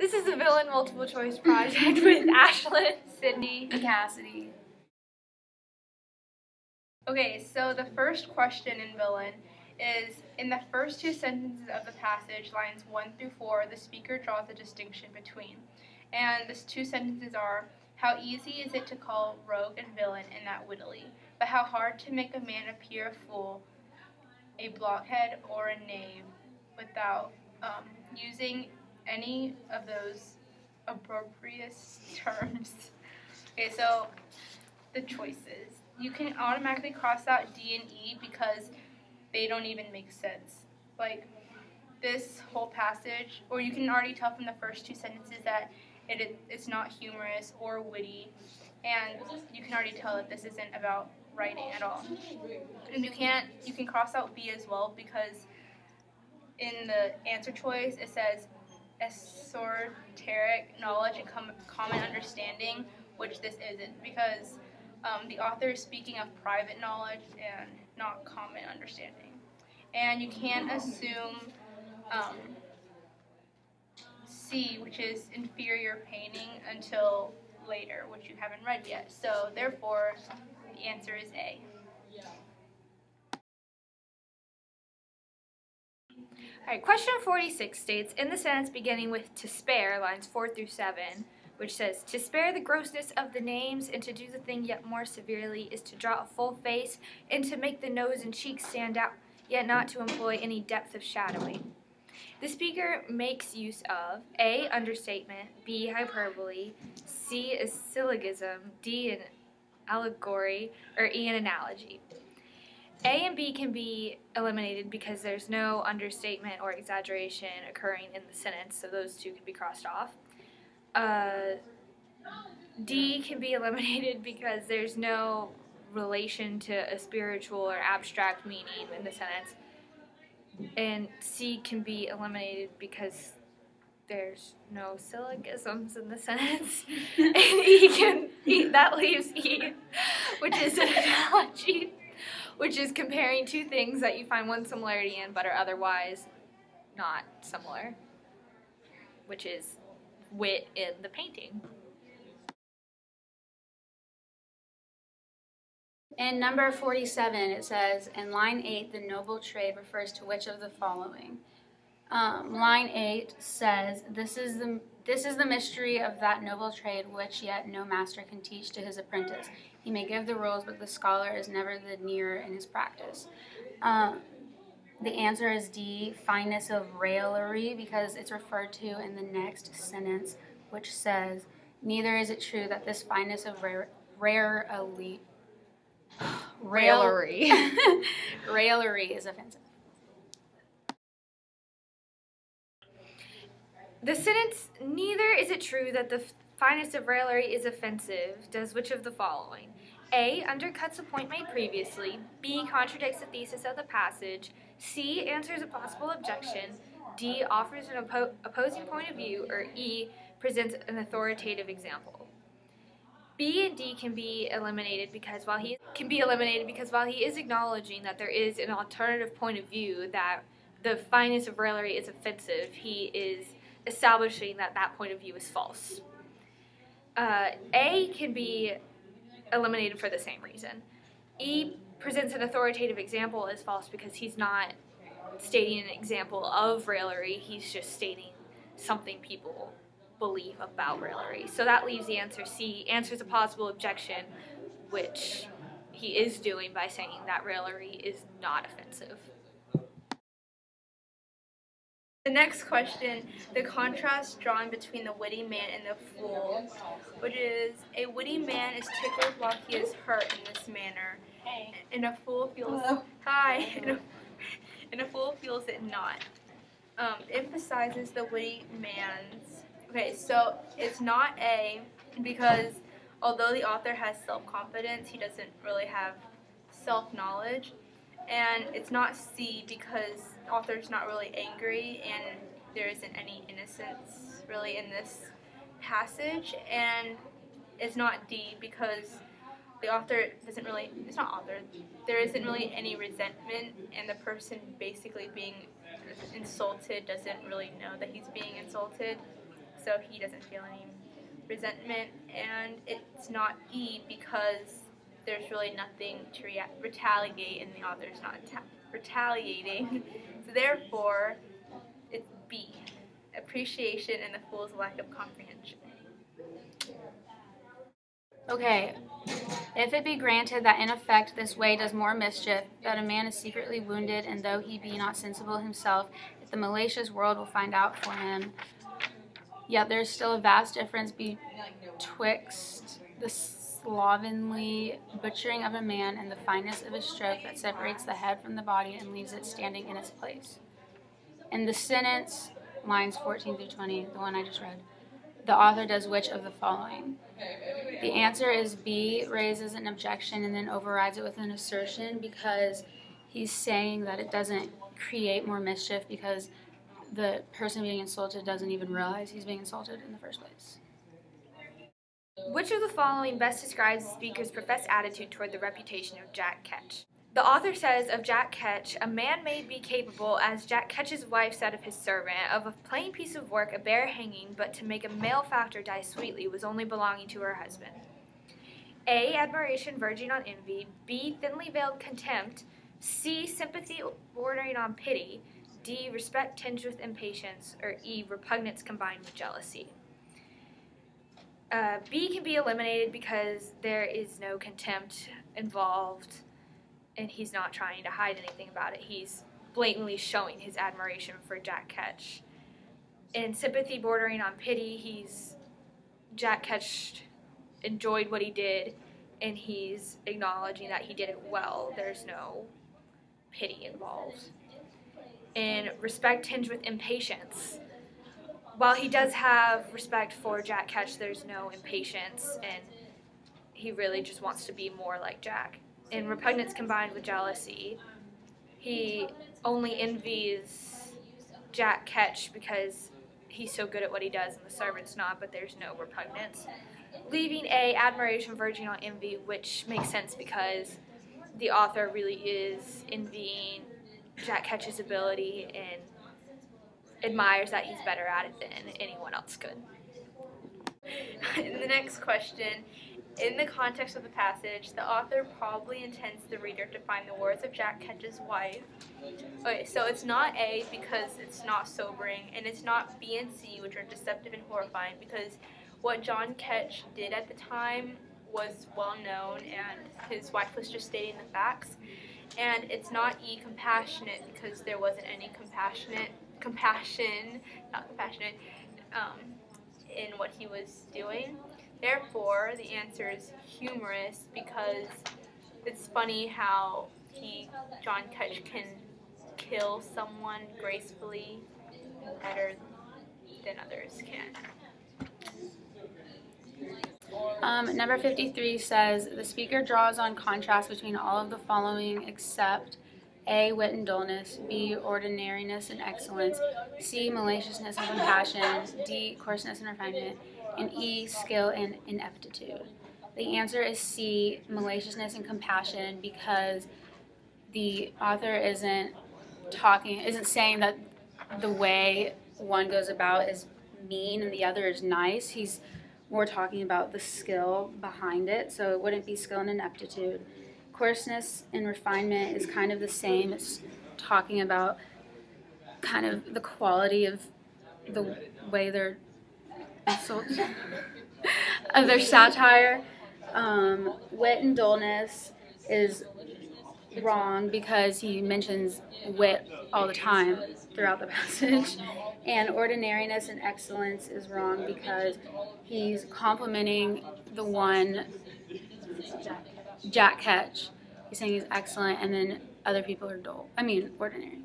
This is a villain multiple choice project with Ashlyn, Sydney, and Cassidy. Okay, so the first question in villain is, in the first two sentences of the passage, lines 1 through 4, the speaker draws a distinction between. And the two sentences are, how easy is it to call rogue and villain and that wittily, but how hard to make a man appear a fool, a blockhead, or a knave without using any of those appropriate terms. Okay, so the choices. You can automatically cross out D and E because they don't even make sense. Like this whole passage, or you can already tell from the first two sentences that it's not humorous or witty, and you can already tell that this isn't about writing at all. And you can cross out B as well because in the answer choice it says esoteric knowledge and common understanding, which this isn't, because the author is speaking of private knowledge and not common understanding. And you can't assume C, which is inferior painting, until later, which you haven't read yet. So therefore, the answer is A. Alright, question 46 states, in the sentence beginning with to spare, lines 4 through 7, which says, to spare the grossness of the names and to do the thing yet more severely is to draw a full face and to make the nose and cheeks stand out, yet not to employ any depth of shadowing. The speaker makes use of A, understatement, B, hyperbole, C, a syllogism, D, an allegory, or E, an analogy. A and B can be eliminated because there's no understatement or exaggeration occurring in the sentence, so those two can be crossed off. D can be eliminated because there's no relation to a spiritual or abstract meaning in the sentence. And C can be eliminated because there's no syllogisms in the sentence. And that leaves E, which is an analogy, which is comparing two things that you find one similarity in but are otherwise not similar, which is wit in the painting. In number 47, it says, in line 8, the noble trade refers to which of the following? Line 8 says, this is the mystery of that noble trade which yet no master can teach to his apprentice. He may give the rules, but the scholar is never the nearer in his practice. The answer is D, fineness of raillery, because it's referred to in the next sentence, which says, neither is it true that this fineness of raillery is offensive. The sentence, neither is it true that the fineness of raillery is offensive, does which of the following? A, undercuts a point made previously. B, contradicts the thesis of the passage. C, answers a possible objection. D, offers an opposing point of view. Or E, presents an authoritative example. B and D can be eliminated because while he is acknowledging that there is an alternative point of view, that the fineness of raillery is offensive, he is establishing that that point of view is false. A can be eliminated for the same reason. E presents an authoritative example as false because he's not stating an example of raillery, he's just stating something people believe about raillery. So that leaves the answer C, answers a possible objection, which he is doing by saying that raillery is not offensive. The next question, the contrast drawn between the witty man and the fool, which is, a witty man is tickled while he is hurt in this manner, and a fool feels and a fool feels it not. Emphasizes the witty man's. Okay, so it's not A because although the author has self-confidence, he doesn't really have self-knowledge. And it's not C because the author's not really angry and there isn't any innocence really in this passage. And it's not D because the author doesn't really, there isn't really any resentment, and the person basically being insulted doesn't really know that he's being insulted. so he doesn't feel any resentment. And it's not E because there's really nothing to retaliate, and the author's not retaliating. So therefore, it's B, appreciation and the fool's lack of comprehension. Okay, if it be granted that in effect this way does more mischief, that a man is secretly wounded, and though he be not sensible himself, if the malicious world will find out for him, yet there is still a vast difference betwixt the slovenly butchering of a man and the fineness of his stroke that separates the head from the body and leaves it standing in its place. In the sentence, lines 14 through 20, the one I just read, the author does which of the following? The answer is B, raises an objection and then overrides it with an assertion, because he's saying that it doesn't create more mischief because the person being insulted doesn't even realize he's being insulted in the first place. Which of the following best describes the speaker's professed attitude toward the reputation of Jack Ketch? The author says of Jack Ketch, a man may be capable, as Jack Ketch's wife said of his servant, of a plain piece of work, a bare hanging, but to make a malefactor die sweetly was only belonging to her husband. A, admiration verging on envy. B, thinly veiled contempt. C, sympathy bordering on pity. D, respect tinged with impatience. Or E, repugnance combined with jealousy. B can be eliminated because there is no contempt involved, and he's not trying to hide anything about it. He's blatantly showing his admiration for Jack Ketch. In sympathy bordering on pity, Jack Ketch enjoyed what he did, and he's acknowledging that he did it well. There's no pity involved. In respect tinged with impatience, while he does have respect for Jack Ketch, there's no impatience, and he really just wants to be more like Jack. In repugnance combined with jealousy, he only envies Jack Ketch because he's so good at what he does and the servant's not, but there's no repugnance. Leaving A, admiration verging on envy, which makes sense because the author really is envying Jack Ketch's ability and admires that he's better at it than anyone else could. In the next question, in the context of the passage, the author probably intends the reader to find the words of Jack Ketch's wife. Okay, so it's not A because it's not sobering, and it's not B and C, which are deceptive and horrifying, because what John Ketch did at the time was well known, and his wife was just stating the facts. And it's not E, compassionate, because there wasn't any compassion in what he was doing. Therefore, the answer is humorous, because it's funny how John Ketch can kill someone gracefully better than others can. Number 53 says, the speaker draws on contrast between all of the following except A, wit and dullness, B, ordinariness and excellence, C, maliciousness and compassion, D, coarseness and refinement, and E, skill and ineptitude. The answer is C, maliciousness and compassion, because the author isn't saying that the way one goes about is mean and the other is nice. He's more talking about the skill behind it, so it wouldn't be skill and ineptitude. Coarseness and refinement is kind of the same. It's talking about kind of the quality of the way they're insults of their satire. Wit and dullness is wrong because he mentions wit all the time throughout the passage. And ordinariness and excellence is wrong because he's complimenting the one, Jack Ketch. He's saying he's excellent, and then other people are dull. Ordinary.